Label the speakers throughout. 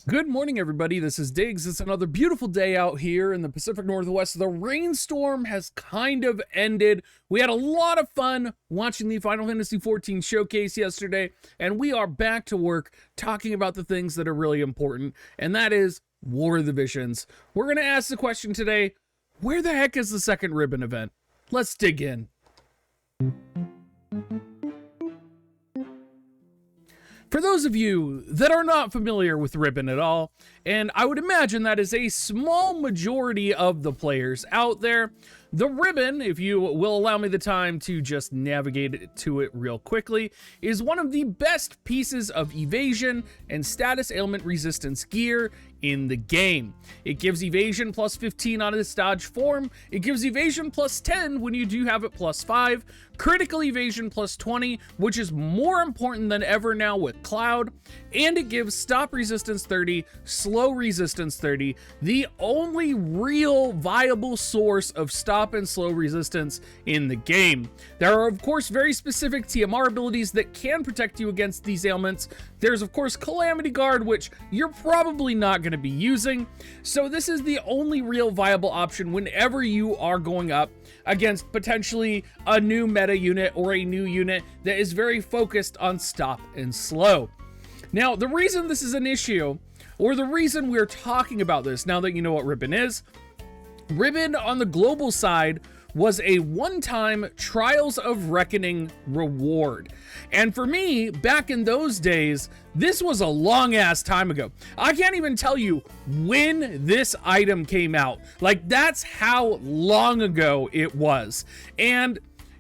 Speaker 1: Good morning, everybody. This is Diggs. It's another beautiful day out here in the Pacific Northwest. The rainstorm has kind of ended. We had a lot of fun watching the Final Fantasy XIV showcase yesterday, and we are back to work talking about the things that are really important, and that is War of the Visions. We're going to ask the question today, where the heck is the second ribbon event? Let's dig in. For those of you that are not familiar with Ribbon at all, and I would imagine that is a small majority of the players out there, the Ribbon, if you will allow me the time to just navigate to it real quickly, is one of the best pieces of evasion and status ailment resistance gear in the game. It gives evasion plus 15 on its dodge form, it gives evasion plus 10 when you do have it plus 5, critical evasion plus 20, which is more important than ever now with Cloud, and it gives stop resistance 30, slow resistance 30, the only real viable source of stop and slow resistance in the game. There are of course very specific TMR abilities that can protect you against these ailments. There's of course Calamity Guard, which you're probably not going to be using, so this is the only real viable option whenever you are going up against potentially a new meta unit or a new unit that is very focused on stop and slow. Now, the reason this is an issue, or the reason we're talking about this now that you know what Ribbon is, Ribbon on the global side was a one-time Trials of Reckoning reward. And for me, back in those days, this was a long-ass time ago. I can't even tell you when this item came out. Like, that's how long ago it was. And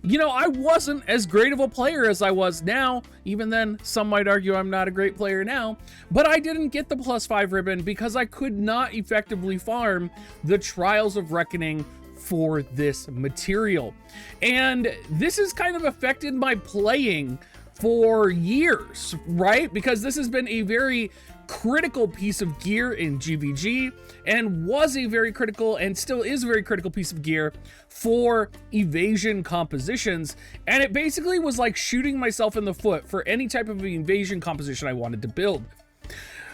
Speaker 1: you know, I wasn't as great of a player as I was now. Even then, some might argue I'm not a great player now, but I didn't get the plus 5 ribbon because I could not effectively farm the Trials of Reckoning for this material. And this has kind of affected my playing for years, right? Because this has been a very critical piece of gear in GVG and was a very critical and still is a very critical piece of gear for evasion compositions, and it basically was like shooting myself in the foot for any type of evasion composition I wanted to build.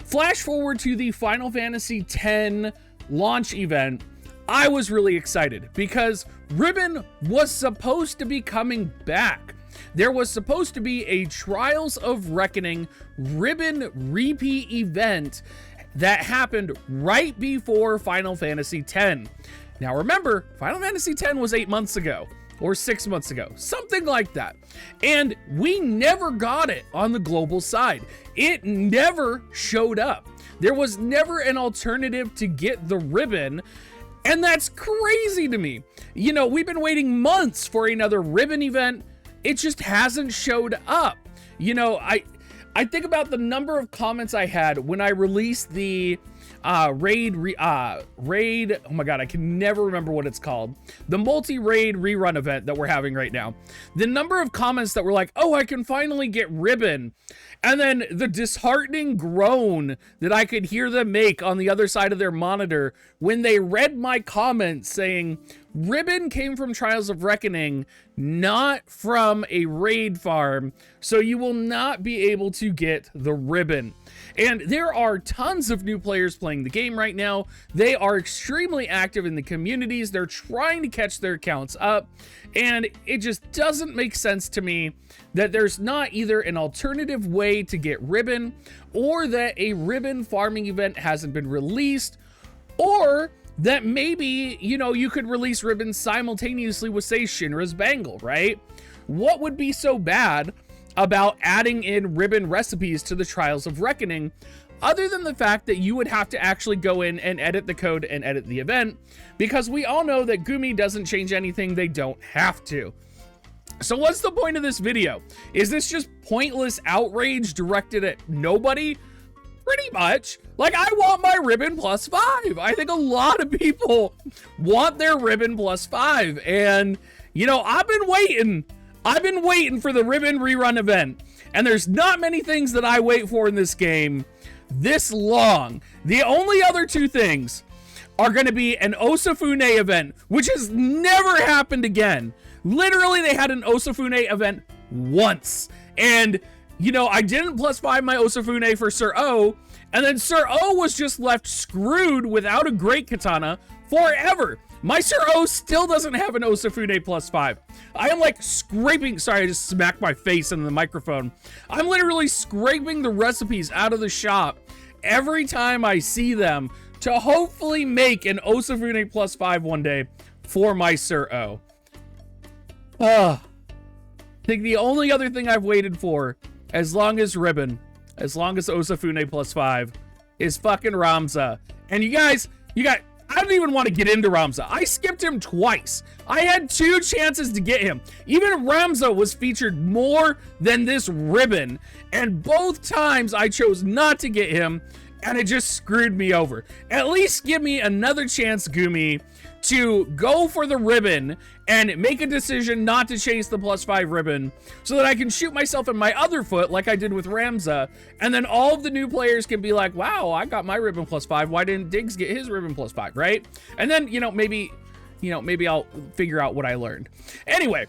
Speaker 1: Flash forward to the Final Fantasy X launch event. I was really excited because Ribbon was supposed to be coming back. There was supposed to be a Trials of Reckoning Ribbon repeat event that happened right before Final Fantasy X. Now remember, Final Fantasy X was 8 months ago, or 6 months ago, something like that. And we never got it on the global side. It never showed up. There was never an alternative to get the ribbon, and that's crazy to me. You know, we've been waiting months for another ribbon event. It just hasn't showed up. You know, I think about the number of comments I had when I released the raid, oh my god, I can never remember what it's called. The multi-raid rerun event that we're having right now. The number of comments that were like, oh, I can finally get ribbon. And then the disheartening groan that I could hear them make on the other side of their monitor when they read my comments saying, ribbon came from Trials of Reckoning, not from a raid farm, so you will not be able to get the ribbon. And there are tons of new players playing the game right now. They are extremely active in the communities. They're trying to catch their accounts up, and it just doesn't make sense to me that there's not either an alternative way to get ribbon, or that a ribbon farming event hasn't been released, or that maybe, you know, you could release ribbons simultaneously with, say, Shinra's Bangle, right? What would be so bad about adding in ribbon recipes to the Trials of Reckoning, other than the fact that you would have to actually go in and edit the code and edit the event, because we all know that Gummi doesn't change anything they don't have to. So what's the point of this video? Is this just pointless outrage directed at nobody? Pretty much. Like, I want my ribbon plus 5. I think a lot of people want their ribbon plus 5. And, you know, I've been waiting for the ribbon rerun event. And there's not many things that I wait for in this game this long. The only other two things are going to be an Osafune event, which has never happened again. Literally, they had an Osafune event once. And, you know, I didn't plus 5 my Osafune for Sir O, And then Sir O was just left screwed without a great katana forever. My Sir O still doesn't have an Osafune +5. I am like scraping, sorry, I just smacked my face into the microphone. I'm literally scraping the recipes out of the shop every time I see them to hopefully make an Osafune +5 one day for my Sir O. I think the only other thing I've waited for, as long as Ribbon, as long as Osafune +5, is fucking Ramza. And you guys, I don't even want to get into Ramza. I skipped him twice. I had 2 chances to get him. Even Ramza was featured more than this Ribbon, and both times I chose not to get him, and it just screwed me over. At least give me another chance, Gummi, to go for the Ribbon and make a decision not to chase the +5 Ribbon so that I can shoot myself in my other foot like I did with Ramza, and then all of the new players can be like, wow, I got my Ribbon +5, why didn't Diggs get his Ribbon +5, right? And then, maybe I'll figure out what I learned. Anyway,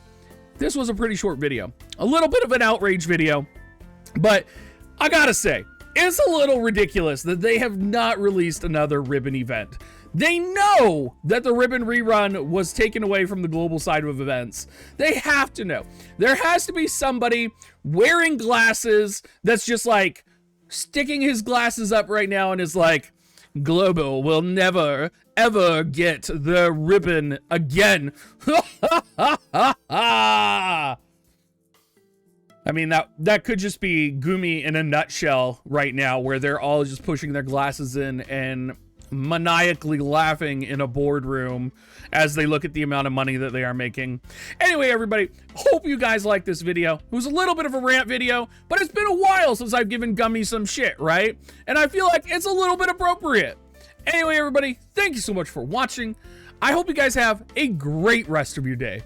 Speaker 1: this was a pretty short video, a little bit of an outrage video, but I gotta say, it's a little ridiculous that they have not released another Ribbon event. They know that the Ribbon rerun was taken away from the global side of events. They have to know. There has to be somebody wearing glasses that's just like sticking his glasses up right now and is like, Global will never, ever get the Ribbon again. I mean, that could just be Gummi in a nutshell right now, where they're all just pushing their glasses in and maniacally laughing in a boardroom as they look at the amount of money that they are making. Anyway, everybody, hope you guys like this video. It was a little bit of a rant video, but it's been a while since I've given Gummi some shit, right? And I feel like it's a little bit appropriate. Anyway, everybody, thank you so much for watching. I hope you guys have a great rest of your day.